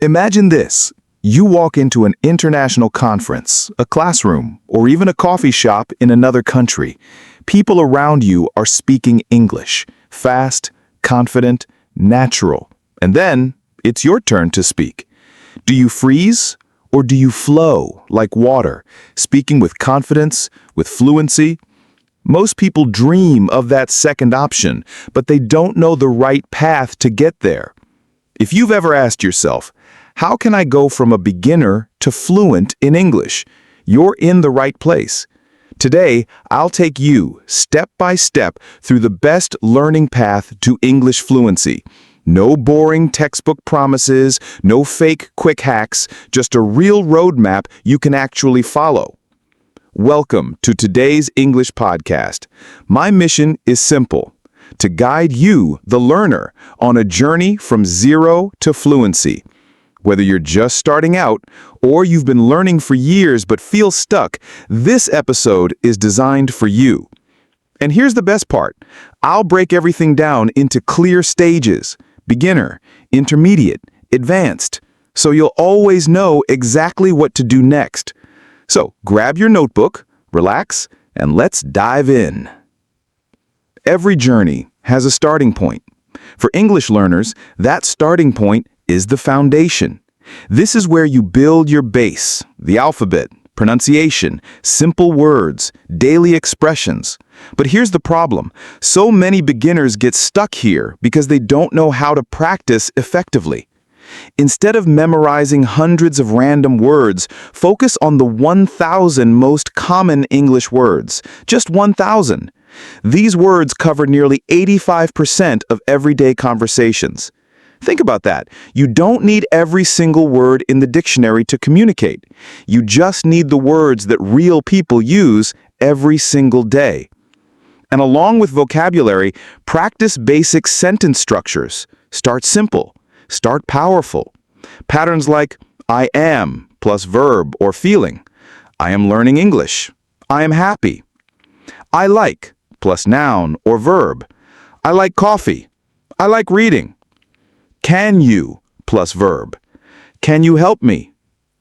Imagine this. You walk into an international conference, a classroom, or even a coffee shop in another country. People around you are speaking English, fast, confident, natural. And then it's your turn to speak. Do you freeze or do you flow like water, speaking with confidence, with fluency? Most people dream of that second option, but they don't know the right path to get there. If you've ever asked yourself, how can I go from a beginner to fluent in English? You're in the right place. Today, I'll take you step by step through the best learning path to English fluency. No boring textbook promises, no fake quick hacks, just a real roadmap you can actually follow. Welcome to today's English podcast. My mission is simple: to guide you, the learner, on a journey from zero to fluency. Whether you're just starting out or you've been learning for years but feel stuck, this episode is designed for you. And here's the best part. I'll break everything down into clear stages: beginner, intermediate, advanced, so you'll always know exactly what to do next. So grab your notebook, relax, and let's dive in. Every journey has a starting point. For English learners, that starting point is the foundation. This is where you build your base, the alphabet, pronunciation, simple words, daily expressions. But here's the problem. So many beginners get stuck here because they don't know how to practice effectively. Instead of memorizing hundreds of random words, focus on the 1,000 most common English words. Just 1,000. These words cover nearly 85% of everyday conversations. Think about that. You don't need every single word in the dictionary to communicate. You just need the words that real people use every single day. And along with vocabulary, practice basic sentence structures. Start simple. Start powerful. Patterns like I am plus verb or feeling. I am learning English. I am happy. I like plus noun or verb. I like coffee. I like reading. Can you plus verb. Can you help me?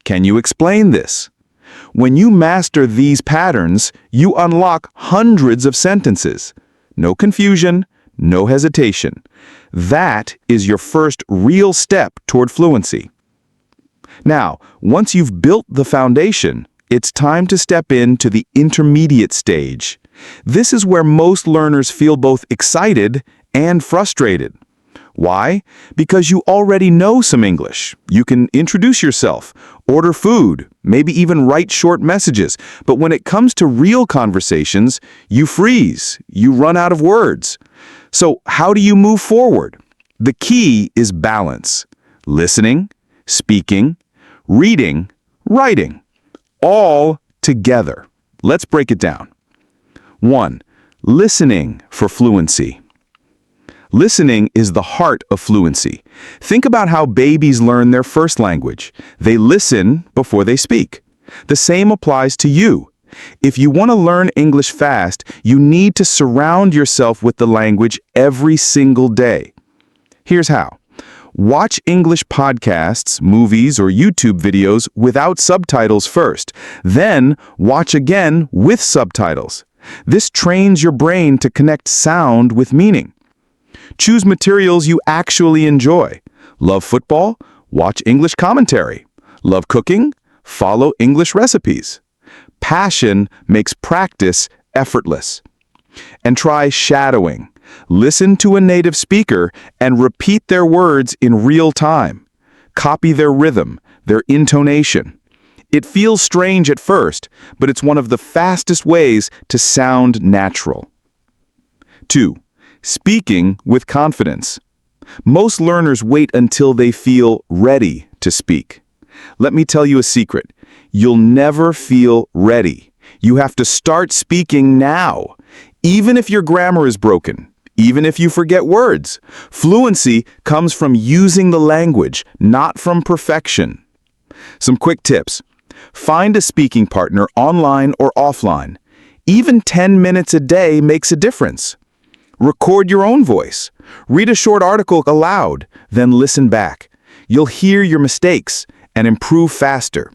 Can you explain this? When you master these patterns, you unlock hundreds of sentences. No confusion, no hesitation. That is your first real step toward fluency. Now, once you've built the foundation, it's time to step into the intermediate stage. This is where most learners feel both excited and frustrated. Why? Because you already know some English. You can introduce yourself, order food, maybe even write short messages. But when it comes to real conversations, you freeze, you run out of words. So how do you move forward? The key is balance. Listening, speaking, reading, writing. All together. Let's break it down. 1. Listening for fluency. Listening is the heart of fluency. Think about how babies learn their first language. They listen before they speak. The same applies to you. If you want to learn English fast, you need to surround yourself with the language every single day. Here's how. Watch English podcasts, movies, or YouTube videos without subtitles first. Then watch again with subtitles. This trains your brain to connect sound with meaning. Choose materials you actually enjoy. Love football? Watch English commentary. Love cooking? Follow English recipes. Passion makes practice effortless. And try shadowing. Listen to a native speaker and repeat their words in real time. Copy their rhythm, their intonation. It feels strange at first, but it's one of the fastest ways to sound natural. 2. Speaking with confidence. Most learners wait until they feel ready to speak. Let me tell you a secret. You'll never feel ready. You have to start speaking now. Even if your grammar is broken, even if you forget words, fluency comes from using the language, not from perfection. Some quick tips. Find a speaking partner online or offline. Even 10 minutes a day makes a difference. Record your own voice. Read a short article aloud, then listen back. You'll hear your mistakes and improve faster.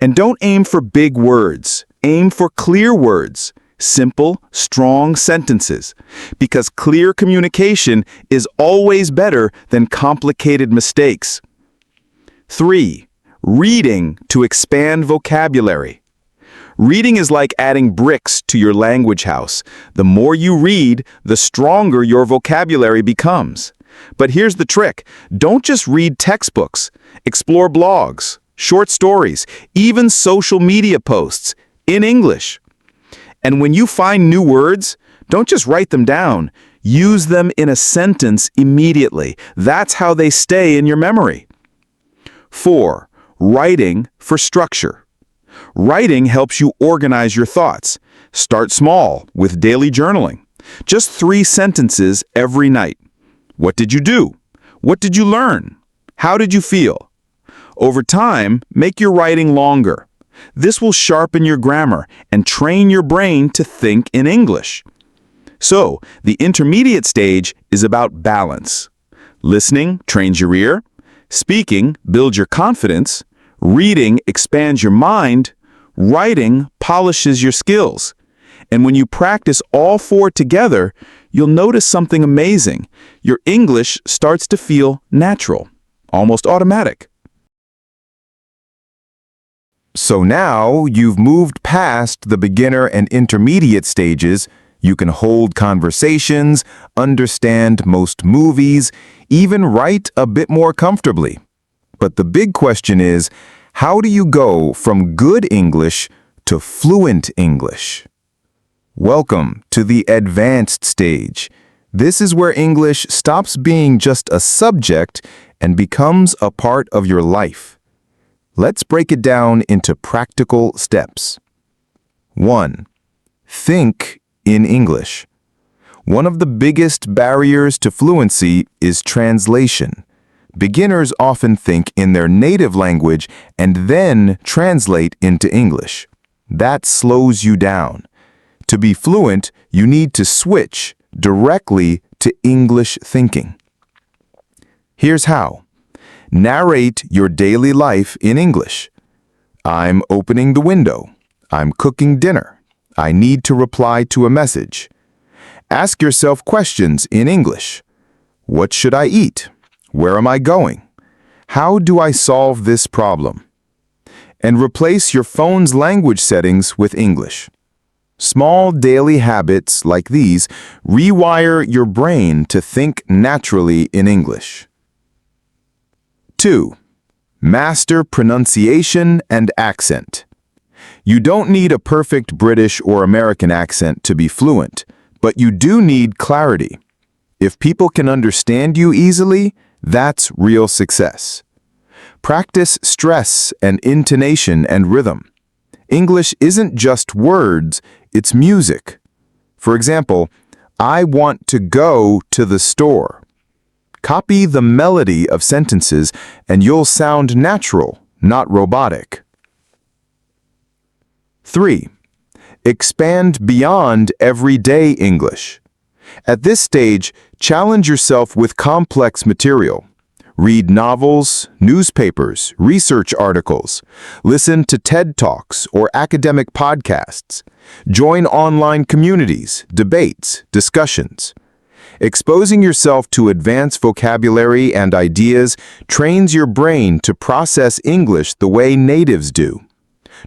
And don't aim for big words. Aim for clear words, simple, strong sentences, because clear communication is always better than complicated mistakes. 3. Reading to expand vocabulary. Reading is like adding bricks to your language house. The more you read, the stronger your vocabulary becomes. But here's the trick. Don't just read textbooks. Explore blogs, short stories, even social media posts in English. And when you find new words, don't just write them down. Use them in a sentence immediately. That's how they stay in your memory. 4. Writing for structure. Writing helps you organize your thoughts. Start small with daily journaling. Just 3 sentences every night. What did you do? What did you learn? How did you feel? Over time, make your writing longer. This will sharpen your grammar and train your brain to think in English. So, the intermediate stage is about balance. Listening trains your ear. Speaking builds your confidence. Reading expands your mind. Writing polishes your skills. And when you practice all 4 together, you'll notice something amazing. Your English starts to feel natural, almost automatic. So now you've moved past the beginner and intermediate stages. You can hold conversations, understand most movies, even write a bit more comfortably. But the big question is, how do you go from good English to fluent English? Welcome to the advanced stage. This is where English stops being just a subject and becomes a part of your life. Let's break it down into practical steps. 1. Think in English. One of the biggest barriers to fluency is translation. Beginners often think in their native language and then translate into English. That slows you down. To be fluent, you need to switch directly to English thinking. Here's how. Narrate your daily life in English. I'm opening the window. I'm cooking dinner. I need to reply to a message. Ask yourself questions in English. What should I eat? Where am I going? How do I solve this problem? And replace your phone's language settings with English. Small daily habits like these rewire your brain to think naturally in English. 2. Master pronunciation and accent. You don't need a perfect British or American accent to be fluent, but you do need clarity. If people can understand you easily, that's real success. Practice stress and intonation and rhythm. English isn't just words, it's music. For example, I want to go to the store. Copy the melody of sentences and you'll sound natural, not robotic. 3. Expand beyond everyday English. At this stage, challenge yourself with complex material. Read novels, newspapers, research articles. Listen to TED Talks or academic podcasts. Join online communities, debates, discussions. Exposing yourself to advanced vocabulary and ideas trains your brain to process English the way natives do.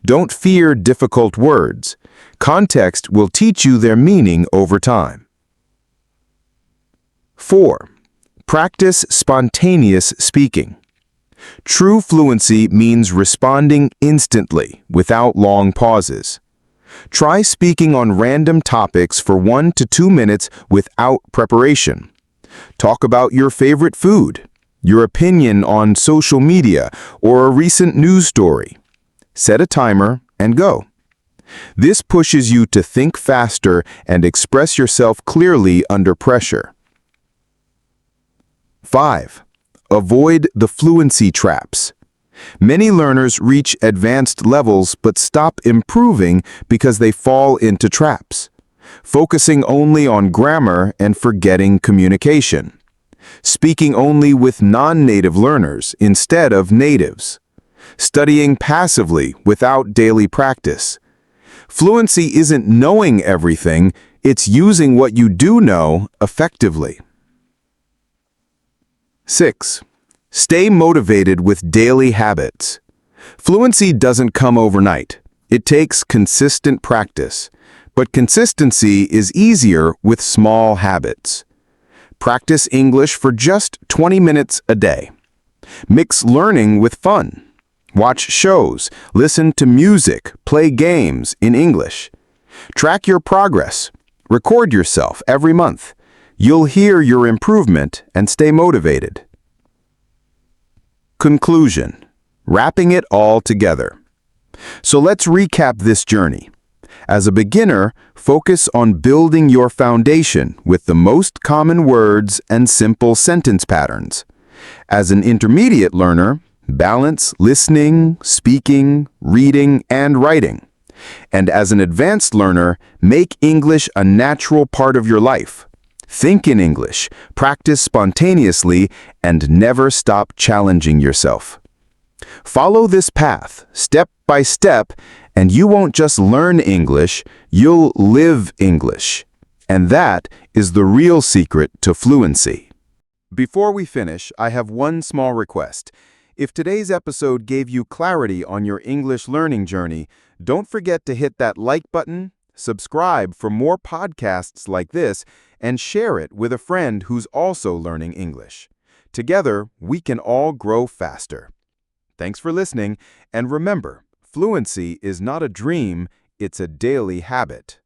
Don't fear difficult words. Context will teach you their meaning over time. 4. Practice spontaneous speaking. True fluency means responding instantly, without long pauses. Try speaking on random topics for 1 to 2 minutes without preparation. Talk about your favorite food, your opinion on social media, or a recent news story. Set a timer and go. This pushes you to think faster and express yourself clearly under pressure. 5. Avoid the fluency traps. Many learners reach advanced levels but stop improving because they fall into traps, focusing only on grammar and forgetting communication. speaking only with non-native learners instead of natives, studying passively without daily practice. Fluency isn't knowing everything, it's using what you do know effectively. 6. Stay motivated with daily habits. Fluency doesn't come overnight. It takes consistent practice, but consistency is easier with small habits. Practice English for just 20 minutes a day. Mix learning with fun. Watch shows, listen to music, play games in English. Track your progress. Record yourself every month. You'll hear your improvement and stay motivated. Conclusion. Wrapping it all together. So let's recap this journey. As a beginner, focus on building your foundation with the most common words and simple sentence patterns. As an intermediate learner, balance listening, speaking, reading, and writing. And as an advanced learner, make English a natural part of your life. Think in English, practice spontaneously, and never stop challenging yourself. Follow this path, step by step, and you won't just learn English, you'll live English. And that is the real secret to fluency. Before we finish, I have one small request. If today's episode gave you clarity on your English learning journey, don't forget to hit that like button, subscribe for more podcasts like this, and share it with a friend who's also learning English. Together, we can all grow faster. Thanks for listening, and remember, fluency is not a dream, it's a daily habit.